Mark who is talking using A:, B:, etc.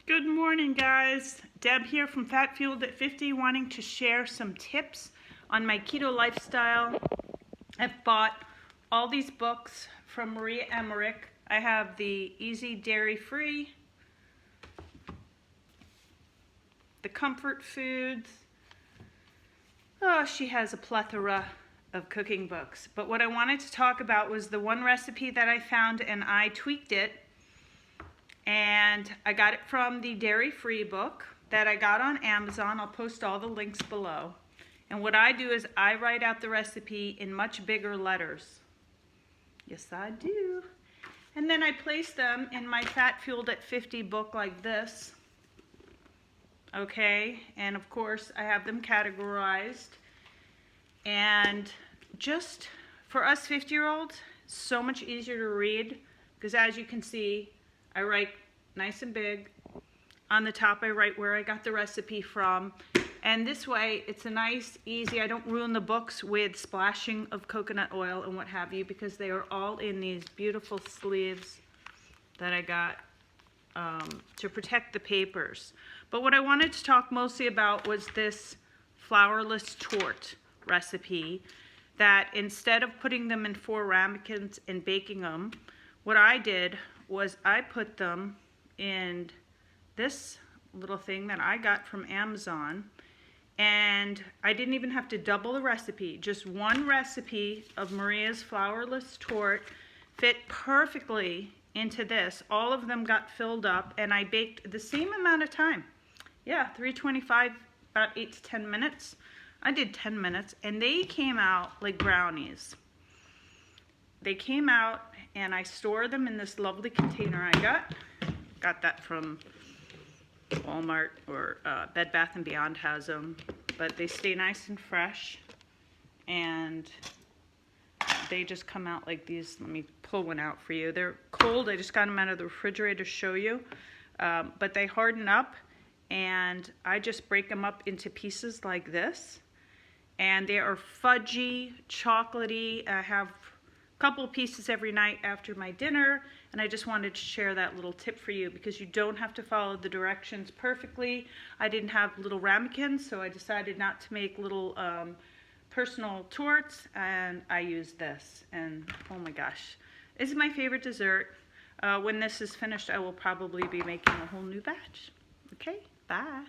A: Good morning, guys. Deb here from Fat Fueled at 50, wanting to share some tips on my keto lifestyle. I've bought all these books from Maria Emmerich. I have the Easy Dairy Free, the Comfort Foods. Oh, she has a plethora of cooking books. But what I wanted to talk about was the one recipe that I found and I tweaked it. And I got it from the Dairy Free book that I got on Amazon. I'll post all the links below. And what I do is I write out the recipe in much bigger letters. Yes, I do. And then I place them in my Fat Fueled at 50 book like this. Okay, and of course I have them categorized. And just for us 50-year-olds, so much easier to read because as you can see, I write nice and big. On the top, I write where I got the recipe from. And this way, it's a nice, easy, I don't ruin the books with splashing of coconut oil and what have you, because they are all in these beautiful sleeves that I got to protect the papers. But what I wanted to talk mostly about was this flourless torte recipe, that instead of putting them in 4 ramekins and baking them, what I did was I put them in this little thing that I got from Amazon, and I didn't even have to double the recipe. Just one recipe of Maria's flourless torte fit perfectly into this. All of them got filled up and I baked the same amount of time. Yeah, 325, about 8 to 10 minutes. I did 10 minutes and they came out like brownies. They came out and I store them in this lovely container I got that from Walmart, or Bed Bath & Beyond has them, but they stay nice and fresh and they just come out like these. Let me pull one out for you. They're cold. I just got them out of the refrigerator to show you, but they harden up and I just break them up into pieces like this, and they are fudgy, chocolatey. I have couple pieces every night after my dinner, and I just wanted to share that little tip for you because you don't have to follow the directions perfectly. I didn't have little ramekins, so I decided not to make little personal tortes, and I used this, and oh my gosh, this is my favorite dessert. When this is finished, I will probably be making a whole new batch. Okay, bye.